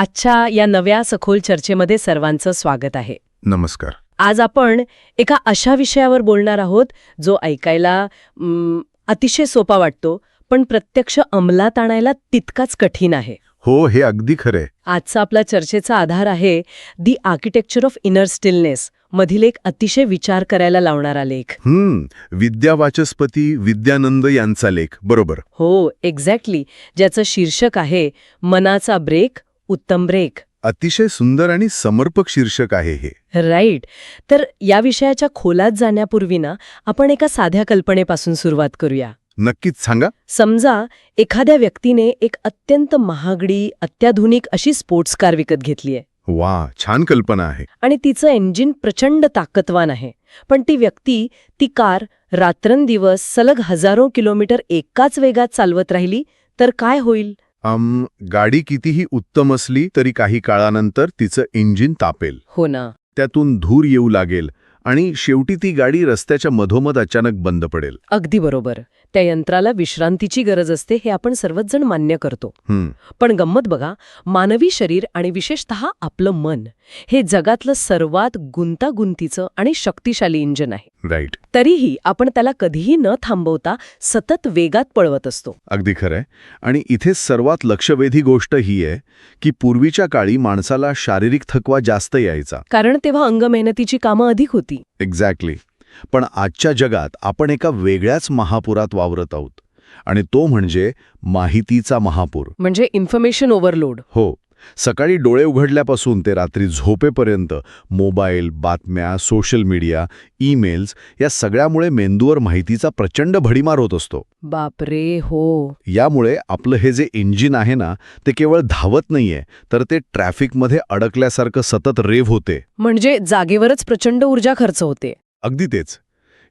आजच्या या नव्या सखोल चर्चेमध्ये सर्वांचं स्वागत आहे. नमस्कार. आज आपण एका अशा विषयावर बोलणार आहोत जो ऐकायला अतिशय सोपा वाटतो, पण प्रत्यक्ष अंमलात आणायला तितकाच कठीण आहे. हो, हे अगदी खरंय. आजचा आपला चर्चेचा आधार आहे दी आर्किटेक्चर ऑफ इनर स्टिलनेस मधील एक अतिशय विचार करायला लावणारा लेख. विद्यावाचस्पती विद्यानंद यांचा लेख. बरोबर. हो, एक्झॅक्टली, ज्याचं शीर्षक आहे मनाचा ब्रेक, उत्तम ब्रेक. अतिशय सुंदर आणि समर्पक शीर्षक आहे हे. राईट. तर या विषयाच्या खोलात जाण्यापूर्वी ना आपण एका साध्या कल्पनेपासून सुरुवात करूया. नक्कीच सांगा. समजा एखाद्या व्यक्तीने एक अत्यंत महागडी अत्याधुनिक अशी स्पोर्ट्स कार विकत घेतलीये. वा, छान कल्पना आहे. आणि तिचं इंजिन प्रचंड ताकदवान आहे. पण ती व्यक्ती ती कार रात्रंदिवस सलग हजारो किलोमीटर एकाच वेगात चालवत राहिली तर काय होईल? गाडी कितीही उत्तम असली तरी काही काळानंतर तिचं इंजिन तापेल. हो ना. त्यातून धूर येऊ लागेल आणि शेवटी ती गाडी रस्त्याच्या मधोमध अचानक बंद पडेल. अगदी बरोबर. त्या यंत्राला विश्रांतीची गरज असते हे आपण सर्वच जण मान्य करतो. पण गंमत बघा, मानवी शरीर आणि विशेषतः आपलं मन हे जगातलं सर्वात गुंतागुंतीचं आणि शक्तिशाली इंजिन आहे. राईट. तरीही आपण त्याला कधीही न थांबवता सतत वेगात पळवत असतो. अगदी खरंय. आणि इथे सर्वात लक्षवेधी गोष्ट ही आहे की पूर्वीच्या काळी माणसाला शारीरिक थकवा जास्त यायचा, कारण तेव्हा अंगमेहनतीची कामं अधिक होती. एक्झॅक्टली. पण आजच्या जगात आपण एका वेगळ्याच महापुरात वावरत आहोत, आणि तो म्हणजे माहितीचा महापूर. म्हणजे इन्फॉर्मेशन ओव्हरलोड. हो. सकाळी डोळे उघडल्यापासून ते रात्री झोपेपर्यंत मोबाईल, बातम्या, सोशल मीडिया, ईमेल्स या सगळ्यामुळे मेंदूवर माहितीचा प्रचंड भडीमार होत असतो. बापरे, हो. यामुळे आपलं हे जे इंजिन आहे ना, ते केवळ धावत नाहीये, तर ते ट्रॅफिकमध्ये अडकल्यासारखं सतत रेव्ह होते. म्हणजे जागेवरच प्रचंड ऊर्जा खर्च होते. अगदी तेच.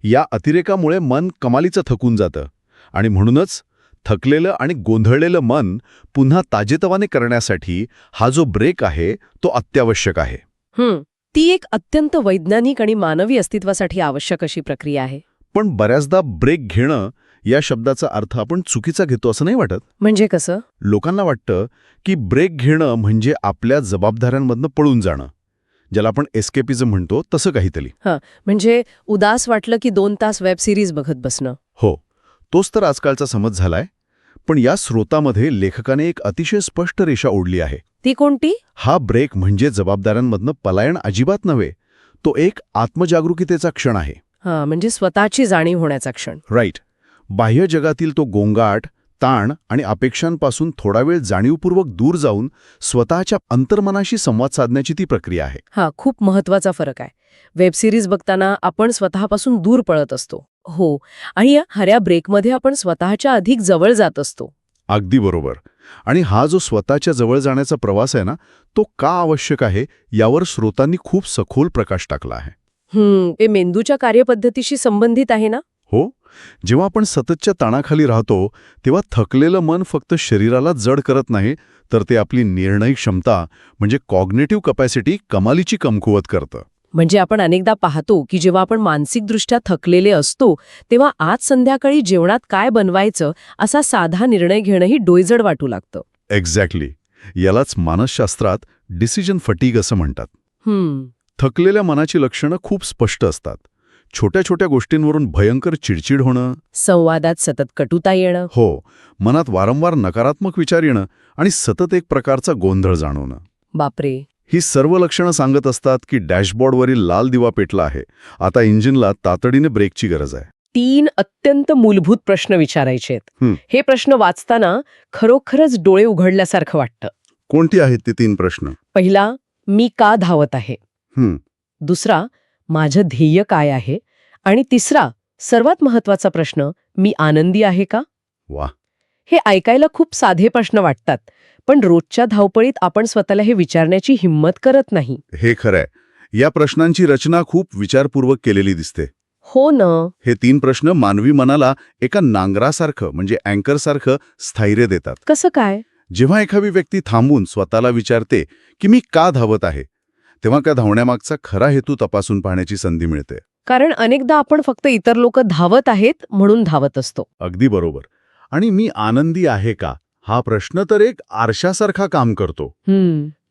या अतिरेकामुळे मन कमालीचं थकून जातं, आणि म्हणूनच थकलेलं आणि गोंधळलेलं मन पुन्हा ताजेतवाने करण्यासाठी हा जो ब्रेक आहे तो अत्यावश्यक आहे. ती एक अत्यंत वैज्ञानिक आणि मानवी अस्तित्वासाठी आवश्यक अशी प्रक्रिया आहे. पण बऱ्याचदा ब्रेक घेणं या शब्दाचा अर्थ आपण चुकीचा घेतो असं नाही वाटत? म्हणजे कसं? लोकांना वाटतं की ब्रेक घेणं म्हणजे आपल्या जबाबदाऱ्यांमधनं पळून जाणं, ज्याला आपण एस्केपिझम म्हणतो, तसं काहीतरी. म्हणजे उदास वाटलं की 2 तास वेब सिरीज बघत बसणं. हो, तोच तर आजकालचा समज झालाय. पण या स्रोतामध्ये लेखकाने एक अतिशय स्पष्ट रेषा ओढली आहे. ती कोणती? हा ब्रेक म्हणजे जबाबदाऱ्यांमधनं पलायन अजिबात नव्हे, तो एक आत्मजागरूकतेचा क्षण आहे. म्हणजे स्वतःची जाणीव होण्याचा क्षण. राईट. बाह्य जगातील तो गोंगाट, ताण आणि अपेक्षांपासून थोडा वेळ जाणीवपूर्वक दूर जाऊन स्वतःच्या अंतर्मनाशी संवाद साधण्याची ती प्रक्रिया आहे. खूप महत्वाचा फरक आहे. वेब सिरीज बघताना आपण स्वतःपासून दूर पळत असतो. हो, आणि या हऱ्या ब्रेकमध्ये आपण स्वतःच्या अधिक जवळ जात असतो. अगदी बरोबर. आणि हा जो स्वतःच्या जवळ जाण्याचा प्रवास आहे ना, तो का आवश्यक आहे यावर स्रोतांनी खूप सखोल प्रकाश टाकला आहे. ते मेंदूच्या कार्यपद्धतीशी संबंधित आहे ना? हो. जेव्हा आपण सततच्या ताणाखाली राहतो तेव्हा थकलेलं मन फक्त शरीराला जड करत नाही, तर ते आपली निर्णय क्षमता म्हणजे कॉग्नेटिव्ह कपॅसिटी कमालीची कमकुवत करतं. म्हणजे आपण अनेकदा पाहतो की जेव्हा आपण मानसिकदृष्ट्या थकलेले असतो तेव्हा आज संध्याकाळी जेवणात काय बनवायचं असा साधा निर्णय घेणंही डोईजड वाटू लागतं. एक्झॅक्टली. यालाच मानसशास्त्रात डिसिजन फटीग असं म्हणतात. थकलेल्या मनाची लक्षणं खूप स्पष्ट असतात. छोट्या छोट्या गोष्टींवरून भयंकर चिडचिड होणं, संवादात सतत कटुता येणं, हो, मनात वारंवार नकारात्मक विचार येणं आणि सतत एक प्रकारचा गोंधळ जाणवणं. बापरे. ही सर्व लक्षणं सांगत असतात की डॅशबोर्डवरील लाल दिवा पेटला आहे, आता इंजिनला तातडीने ब्रेकची गरज आहे. 3 अत्यंत मूलभूत प्रश्न विचारायचे आहेत. हे प्रश्न वाचताना खरोखरच डोळे उघडल्यासारखं वाटतं. कोणती आहेत ते 3 प्रश्न? पहिला, मी का धावत आहे? दुसरा, माझं ध्येय काय आहे? आणि तिसरा, सर्वात महत्वाचा प्रश्न, मी आनंदी आहे का? वा. हे ऐकायला खूप साधे प्रश्न वाटतात, पण रोजच्या धावपळीत आपण स्वतःला हे विचारण्याची हिंमत करत नाही. हे खरंय. या प्रश्नांची रचना खूप विचारपूर्वक केलेली दिसते. हो ना. हे 3 प्रश्न मानवी मनाला एका नांगरासारखं म्हणजे अँकरसारखं स्थैर्य देतात. कसं काय? जेव्हा एखादी व्यक्ती थांबून स्वतःला विचारते की मी का धावत आहे, तेव्हा त्या धावण्यामागचा खरा हेतू तपासून पाहण्याची संधी मिळते. कारण अनेकदा आपण फक्त इतर लोक धावत आहेत म्हणून धावत असतो. अगदी बरोबर. आणि मी आनंदी आहे का हा प्रश्न तर एक आरशासारखा काम करतो.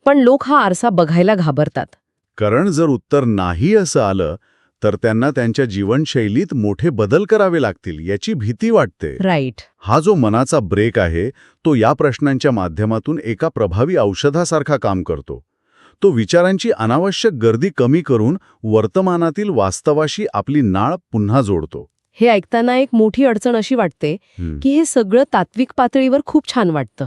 पण लोक हा आरसा बघायला घाबरतात. कारण जर उत्तर नाही असं आलं तर त्यांना त्यांच्या जीवनशैलीत मोठे बदल करावे लागतील याची भीती वाटते. राईट. हा जो मनाचा ब्रेक आहे तो या प्रश्नांच्या माध्यमातून एका प्रभावी औषधासारखा काम करतो. तो विचारांची अनावश्यक गर्दी कमी करून वर्तमानातील वास्तवाशी आपली नाळ पुन्हा जोडतो. हे ऐकताना एक मोठी अडचण अशी वाटते की हे सगळं तात्विक पातळीवर खूप छान वाटतं,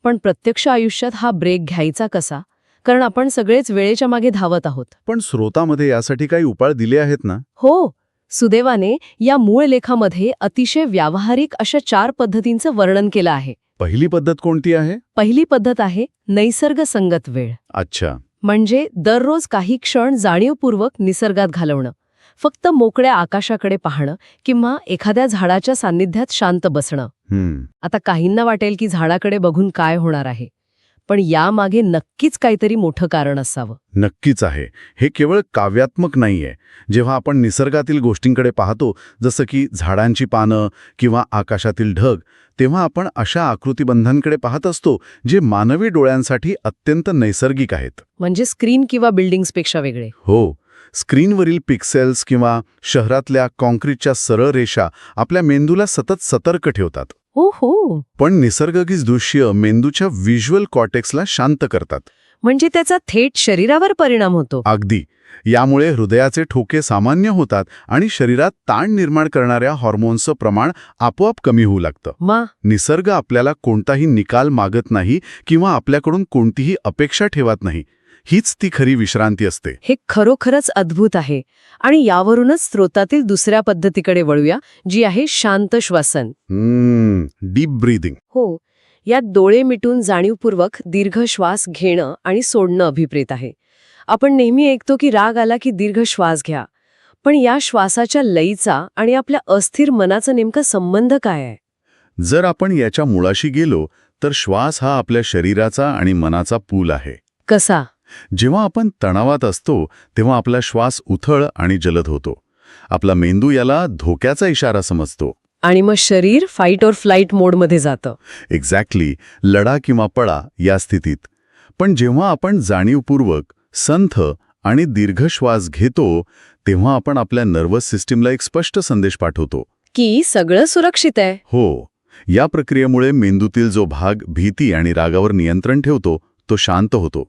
पण प्रत्यक्ष आयुष्यात हा ब्रेक घ्यायचा कसा? कारण आपण सगळेच वेळेच्या मागे धावत आहोत. पण स्रोतामध्ये यासाठी काही उपाय दिले आहेत ना? हो, सुदैवाने या मूळ लेखामध्ये अतिशय व्यावहारिक अशा 4 पद्धतींचं वर्णन केलं आहे. पहिली पद्धत कोणती आहे? पहिली पद्धत आहे नैसर्ग संगत वेळ. अच्छा. म्हणजे दररोज काही क्षण जाणीवपूर्वक निसर्गात घालवणं, फक्त मोकळ्या आकाशाकडे पाहणं किंवा एखाद्या झाडाच्या सान्निध्यात शांत बसणं. आता काहींना वाटेल की झाडाकडे बघून काय होणार आहे, पण यामागे नक्कीच काहीतरी मोठं कारण असावं. नक्कीच आहे. हे केवळ काव्यात्मक नाहीये. जेव्हा आपण निसर्गातील गोष्टींकडे पाहतो, जसं की झाडांची पानं किंवा आकाशातील ढग, तेव्हा आपण अशा आकृतिबंधांकडे पाहत असतो जे मानवी डोळ्यांसाठी अत्यंत नैसर्गिक आहेत. म्हणजे स्क्रीन किंवा बिल्डिंग्सपेक्षा वेगळे. हो, स्क्रीनवरील पिक्सेल्स किंवा शहरातल्या कॉन्क्रीटच्या सरळ रेषा आपल्या मेंदूला सतत सतर्क ठेवतात. हो. पण निसर्गीच दृश्य मेंदूच्या व्हिज्युअल कॉर्टेक्सला शांत करतात. म्हणजे त्याचा थेट शरीरावर परिणाम होतो. अगदी. यामुळे हृदयाचे ठोके सामान्य होतात आणि शरीरात ताण निर्माण करणाऱ्या हॉर्मोन्सचं प्रमाण आपोआप कमी होऊ लागतं. निसर्ग आपल्याला कोणताही निकाल मागत नाही किंवा आपल्याकडून कोणतीही अपेक्षा ठेवत नाही. हीच ती खरी विश्रांती असते. हे खरोखरच अद्भुत आहे. आणि यावरूनच स्रोतातील दुसऱ्या पद्धतीकडे वळूया, जी आहे शांत श्वसन. Deep breathing. हो, यात डोळे मिटून जाणीवपूर्वक दीर्घ श्वास घेणं आणि सोडणं अभिप्रेत आहे. आपण नेहमी ऐकतो की राग आला की दीर्घ श्वास घ्या, पण या श्वासाच्या लयीचा आणि आपल्या अस्थिर मनाचा नेमका संबंध काय आहे? जर आपण याच्या मुळाशी गेलो तर श्वास हा आपल्या शरीराचा आणि मनाचा पूल आहे. कसा? जेव्हा आपण तणावात असतो तेव्हा आपला श्वास उथळ आणि जलद होतो. आपला मेंदू याला धोक्याचा इशारा समजतो. आणि मग शरीर फाईट और फ्लाईट मोडमध्ये जातं. एक्झॅक्टली, लढा किंवा पळा या स्थितीत. पण जेव्हा आपण जाणीवपूर्वक संथ आणि दीर्घ श्वास घेतो तेव्हा आपण आपल्या नर्वस सिस्टीमला एक स्पष्ट संदेश पाठवतो की सगळं सुरक्षित आहे. हो, या प्रक्रियेमुळे मेंदूतील जो भाग भीती आणि रागावर नियंत्रण ठेवतो तो शांत होतो.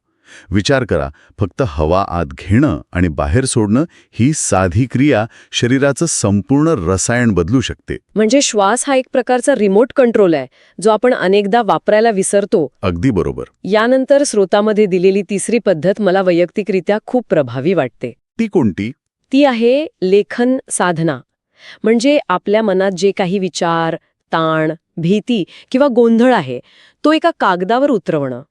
विचार करा, फक्त हवा आत घेणं आणि बाहेर सोडणं ही साधी क्रिया शरीराचं संपूर्ण रसायन बदलू शकते. म्हणजे श्वास हा एक प्रकारचा रिमोट कंट्रोल आहे, जो आपण अनेकदा वापरायला विसरतो. अगदी बरोबर. यानंतर स्रोतामध्ये दिलेली तिसरी पद्धत मला वैयक्तिकरित्या खूप प्रभावी वाटते. ती कोणती? ती आहे लेखन साधना. म्हणजे आपल्या मनात जे काही विचार, ताण, भीती किंवा गोंधळ आहे तो एका कागदावर उतरवणं.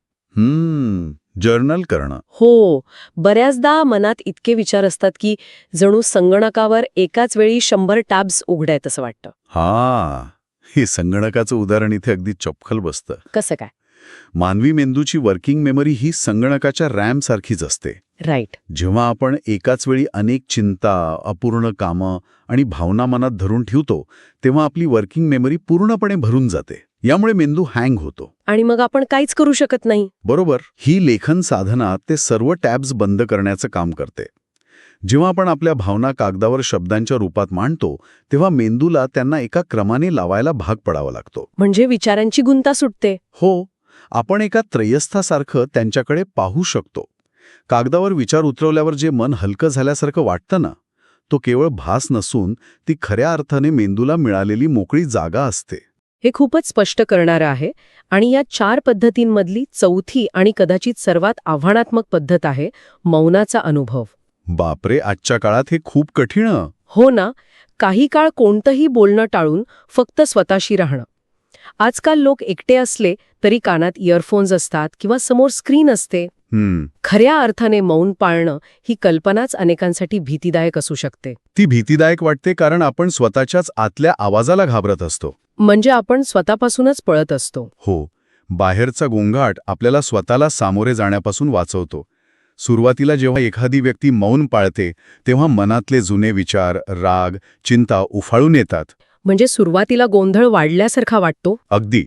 जर्नल करणं. हो, बऱ्याचदा मनात इतके विचार असतात की जणू संगणकावर एकाच वेळी 100 टॅब्स उघडायत असं वाटतं. हे संगणकाचं उदाहरण इथे अगदी चपखल बसतं. कसं काय? मानवी मेंदूची वर्किंग मेमरी ही संगणकाच्या रॅम सारखीच असते. राईट. जेव्हा आपण एकाच वेळी अनेक चिंता, अपूर्ण कामं आणि भावना मनात धरून ठेवतो तेव्हा आपली वर्किंग मेमरी पूर्णपणे भरून जाते. यामुळे मेंदू हँग होतो आणि मग आपण काहीच करू शकत नाही. बरोबर. ही लेखन साधना ते सर्व टॅब्स बंद करण्याचं काम करते. जेव्हा आपण आपल्या भावना कागदावर शब्दांच्या रूपात मांडतो तेव्हा मेंदूला त्यांना एका क्रमाने लावायला भाग पडावा लागतो. म्हणजे विचारांची गुंता सुटते. हो, आपण एका त्रयस्थासारखं त्यांच्याकडे पाहू शकतो. कागदावर विचार उतरवल्यावर जे मन हलकं झाल्यासारखं वाटतं ना, तो केवळ भास नसून ती खऱ्या अर्थाने मेंदूला मिळालेली मोकळी जागा असते. हे खूपच स्पष्ट करणारं आहे. आणि या 4 पद्धतींमधली चौथी आणि कदाचित सर्वात आव्हानात्मक पद्धत आहे मौनाचा अनुभव. बापरे, आजच्या काळात हे खूप कठीण. हो ना. काही काळ कोणतंही बोलणं टाळून फक्त स्वतःशी राहणं. आजकाल लोक एकटे असले तरी कानात इयरफोन्स असतात किंवा समोर स्क्रीन असते. खऱ्या अर्थाने मौन पाळणं ही कल्पनाच अनेकांसाठी भीतीदायक असू शकते. ती भीतीदायक वाटते कारण आपण स्वतःच्याच आतल्या आवाजाला घाबरत असतो. म्हणजे आपण स्वतःपासूनच पळत असतो. हो, बाहेरचा गोंगाट आपल्याला स्वतःला सामोरे जाण्यापासून वाचवतो. सुरुवातीला जेव्हा एखादी व्यक्ती मौन पाळते तेव्हा मनातले जुने विचार, राग, चिंता उफाळून येतात. म्हणजे सुरुवातीला गोंधळ वाढल्यासारखा वाटतो. अगदी.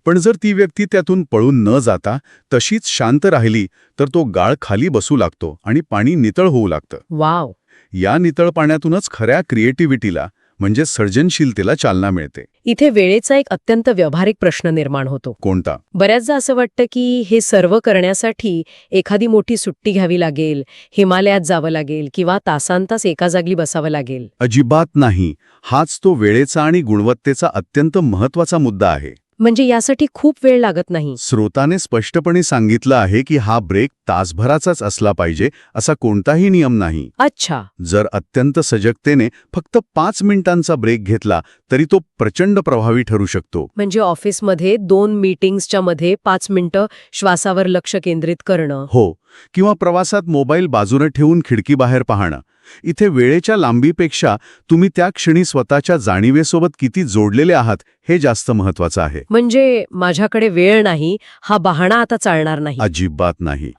पण जर ती व्यक्ती त्यातून पळून न जाता तशीच शांत राहिली तर तो गाळ खाली बसू लागतो आणि पाणी नितळ होऊ लागतं. वाव. या नितळ पाण्यातूनच खऱ्या क्रिएटिव्हिटीला म्हणजे सर्जनशीलतेला चालना मिळते. इथे वेळेचा एक अत्यंत व्यावहारिक प्रश्न निर्माण होतो. कोणता? बऱ्याचदा असं वाटतं की हे सर्व करण्यासाठी एखादी मोठी सुट्टी घ्यावी लागेल, हिमालयात जावं लागेल किंवा तासांतास एका जागी बसावं लागेल. अजिबात नाही. हाच तो वेळेचा आणि गुणवत्तेचा अत्यंत महत्वाचा मुद्दा आहे. म्हणजे यासाठी खूप वेळ लागत नाही. स्रोताने स्पष्टपणे सांगितलं आहे की हा ब्रेक तासभराचाच असला पाहिजे असा कोणताही नियम नाही. अच्छा. जर अत्यंत सजगतेने फक्त 5 मिनिटांचा ब्रेक घेतला तरी तो प्रचंड प्रभावी ठरू शकतो. म्हणजे ऑफिसमध्ये 2 मीटिंग्सच्या मध्ये 5 मिनिटं श्वासावर लक्ष केंद्रित करणं. हो, किंवा प्रवासात मोबाईल बाजूने ठेवून खिडकीबाहेर पाहणं. इथे वेळेच्या लांबीपेक्षा तुम्ही त्या क्षणी स्वतःच्या जाणीवेसोबत किती जोडलेले आहात हे जास्त महत्वाचं आहे. म्हणजे माझ्याकडे वेळ नाही हा बहाणा आता चालणार नाही. अजिबात नाही.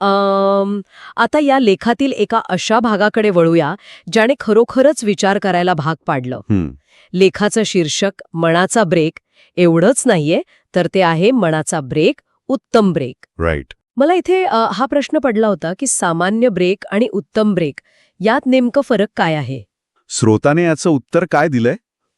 आता या लेखातील एका अशा भागाकडे वळूया ज्याने खरोखरच विचार करायला भाग पाडलं. लेखाचं शीर्षक मनाचा ब्रेक एवढंच नाहीये, तर ते आहे मनाचा ब्रेक, उत्तम ब्रेक. राईट. मला इथे हा प्रश्न पडला होता की सामान्य ब्रेक आणि उत्तम ब्रेक यात नेमकं फरक काय आहे? स्रोताने याचं उत्तर काय दिलंय?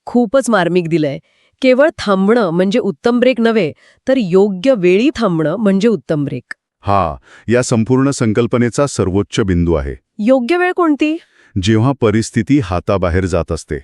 खूपच मार्मिक दिलंय. केवळ थांबणं म्हणजे उत्तम ब्रेक नव्हे, तर योग्य वेळी थांबणं म्हणजे उत्तम ब्रेक. हा या संपूर्ण संकल्पनेचा सर्वोच्च बिंदू आहे. योग्य वेळ कोणती? जेव्हा परिस्थिती हाताबाहेर जात असते.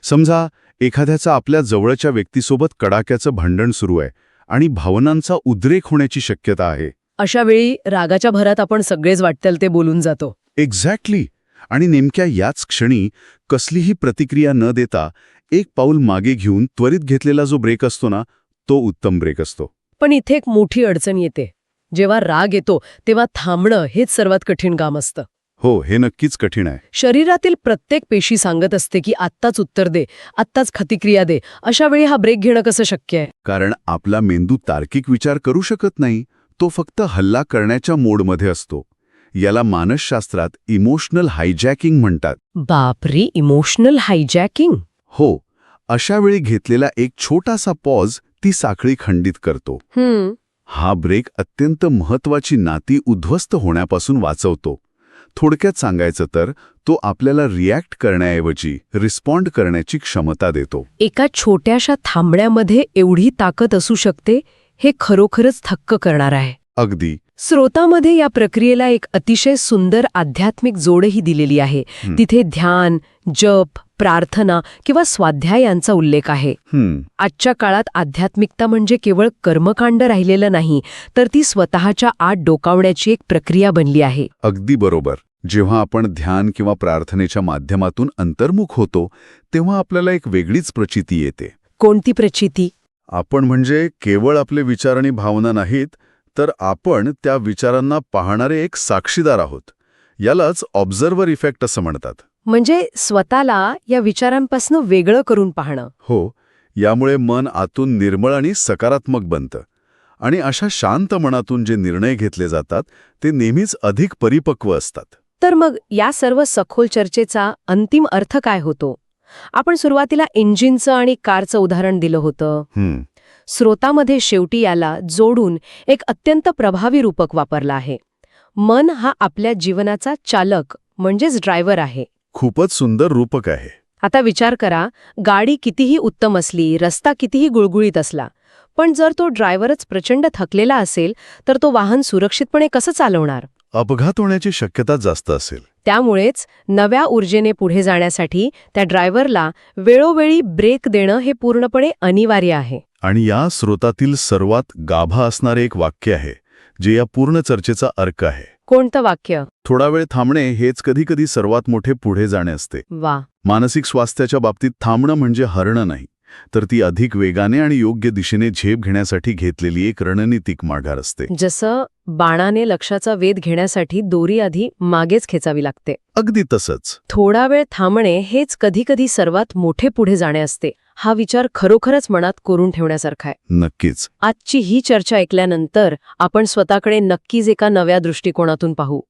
समजा एखाद्याचं आपल्या जवळच्या व्यक्तीसोबत कडाक्याचं भांडण सुरू आहे आणि भावनांचा उद्रेक होण्याची शक्यता आहे. अशा वेळी रागाच्या भरात आपण सगळेच वाटेल ते बोलून जातो. एक्झॅक्टली. आणि नेमक्या याच क्षणी कसलीही प्रतिक्रिया न देता एक पाऊल मागे घेऊन त्वरित घेतलेला जो ब्रेक असतो ना, तो उत्तम ब्रेक असतो. पण इथे एक मोठी अडचण येते. जेव्हा राग येतो तेव्हा थांबणं हेच सर्वात कठीण काम असतं. हो, हे नक्कीच कठीण आहे. शरीरातील प्रत्येक पेशी सांगत असते की आत्ताच उत्तर दे, आत्ताच प्रतिक्रिया दे. अशा वेळी हा ब्रेक घेणं कसं शक्य आहे? कारण आपला मेंदू तार्किक विचार करू शकत नाही. तो फक्त हल्ला करण्याच्या मोडमध्ये असतो. याला मानसशास्त्रात इमोशनल हायजॅकिंग म्हणतात. बापरे, इमोशनल हायजॅकिंग? हो, अशा वेळी घेतलेला एक छोटासा पॉज ती साखळी खंडित करतो. हा ब्रेक अत्यंत महत्वाची नाती उद्ध्वस्त होण्यापासून वाचवतो. थोडक्यात सांगायचं तर तो आपल्याला रिॲक्ट करण्याऐवजी रिस्पॉन्ड करण्याची क्षमता देतो. एका छोट्याशा थांबण्यामध्ये एवढी ताकद असू शकते हे खरोखरच थक्क करणार आहे. अगदी. स्रोतामध्ये या प्रक्रियेला एक अतिशय सुंदर आध्यात्मिक जोडही दिलेली आहे. तिथे ध्यान, जप, प्रार्थना किंवा स्वाध्याय यांचा उल्लेख आहे. आजच्या काळात आध्यात्मिकता म्हणजे केवळ कर्मकांड राहिलेलं नाही, तर ती स्वतःच्या आत डोकावण्याची एक प्रक्रिया बनली आहे. अगदी बरोबर. जेव्हा आपण ध्यान किंवा प्रार्थनेच्या माध्यमातून अंतर्मुख होतो तेव्हा आपल्याला एक वेगळीच प्रचिती येते. कोणती प्रचिती? आपण म्हणजे केवळ आपले विचार आणि भावना नाहीत, तर आपण त्या विचारांना पाहणारे एक साक्षीदार आहोत. यालाच ऑब्झर्व्हर इफेक्ट असं म्हणतात. म्हणजे स्वतःला या विचारांपासून वेगळं करून पाहणं. हो, यामुळे मन आतून निर्मळ आणि सकारात्मक बनतं. आणि अशा शांत मनातून जे निर्णय घेतले जातात ते नेहमीच अधिक परिपक्व असतात. तर मग या सर्व सखोल चर्चेचा अंतिम अर्थ काय होतो? आपण सुरुवातीला इंजिनचं आणि कारचं उदाहरण दिलं होतं. स्रोतामध्ये शेवटी याला जोडून एक अत्यंत प्रभावी रूपक वापरला आहे. मन हा आपल्या जीवनाचा चालक म्हणजेच ड्रायव्हर आहे. खूपच सुंदर रूपक आहे. आता विचार करा, गाडी कितीही उत्तम असली, रस्ता कितीही गुळगुळीत असला, पण जर तो ड्रायव्हरच प्रचंड थकलेला असेल तर तो वाहन सुरक्षितपणे कसं चालवणार? अपघात होण्याची शक्यता जास्त असेल. त्यामुळेच नव्या ऊर्जेने पुढे जाण्यासाठी त्या ड्रायव्हरला वेळोवेळी ब्रेक देणं हे पूर्णपणे अनिवार्य आहे. आणि या स्रोतातील सर्वात गाभा असणारे एक वाक्य आहे जे या पूर्ण चर्चेचा अर्क आहे. कोणतं वाक्य? थोडा वेळ थांबणे हेच कधीकधी सर्वात मोठे पुढे जाणे असते. वा. मानसिक स्वास्थ्याच्या बाबतीत थांबणं म्हणजे हरणं नाही, तर ती अधिक वेगाने आणि योग्य दिशेने झेप घेण्यासाठी घेतलेली एक रणनीतिक माघार असते. जसं बाणाने लक्षाचा वेध घेण्यासाठी दोरी आधी मागेच खेचावी लागते. अगदी तसंच. थोडा वेळ थांबणे हेच कधीकधी सर्वात मोठे पुढे जाणे असते. हा विचार खरोखरच मनात कोरून ठेवण्यासारखा आहे. नक्कीच. आजची ही चर्चा ऐकल्यानंतर आपण स्वतःकडे नक्कीच एका नव्या दृष्टिकोनातून पाहू.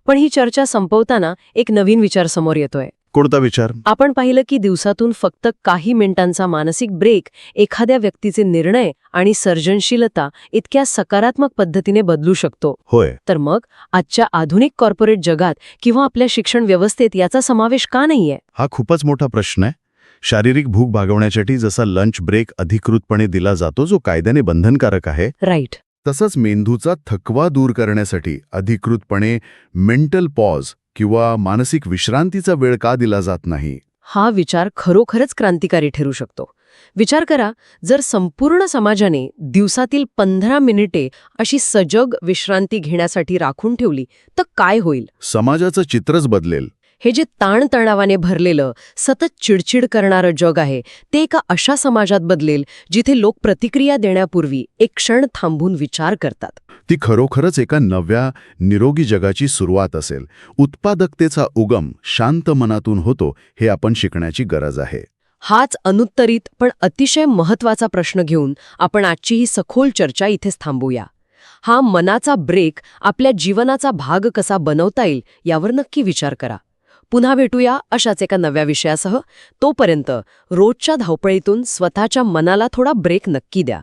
पण ही चर्चा संपवताना एक नवीन विचार समोर येतोय. कोणता विचार? आपण पाहिलं की दिवसातून फक्त काही मिनिटांचा मानसिक ब्रेक एखाद्या व्यक्तीचे निर्णय आणि सर्जनशीलता इतक्या सकारात्मक पद्धतीने बदलू शकतो. होय. तर मग आजच्या आधुनिक कॉर्पोरेट जगात किंवा आपल्या शिक्षण व्यवस्थेत याचा समावेश का नाहीये? हा खूपच मोठा प्रश्न आहे. शारीरिक भूक भागवण्यासाठी जसा लंच ब्रेक अधिकृतपणे दिला जातो, जो कायद्याने बंधनकारक आहे, राईट. तसंच मेंदूचा थकवा दूर करण्यासाठी अधिकृतपणे मेंटल पॉज किंवा मानसिक विश्रांतीचा वेळ का दिला जात नाही? हा विचार खरोखरच क्रांतिकारी ठरू शकतो. विचार करा, जर संपूर्ण समाजाने दिवसातील 15 मिनिटे अशी सजग विश्रांती घेण्यासाठी राखून ठेवली तर काय होईल? समाजाचं चित्रच बदलेल. हे जे ताणतणावाने भरलेलं, सतत चिडचिड करणारं जग आहे, ते एका अशा समाजात बदलेल जिथे लोक प्रतिक्रिया देण्यापूर्वी एक क्षण थांबून विचार करतात. ती खरोखरच एका नव्या, निरोगी जगाची सुरुवात असेल. उत्पादकतेचा उगम शांत मनातून होतो, हे आपण शिकण्याची गरज आहे. हाच अनुत्तरित पण अतिशय महत्वाचा प्रश्न घेऊन आपण आजची ही सखोल चर्चा इथेच थांबूया. हा मनाचा ब्रेक आपल्या जीवनाचा भाग कसा बनवता येईल यावर नक्की विचार करा. पुन्हा भेटूया अशाच एका नव्या विषयासह. तोपर्यंत रोजच्या धावपळीतून स्वतःच्या मनाला थोडा ब्रेक नक्की द्या.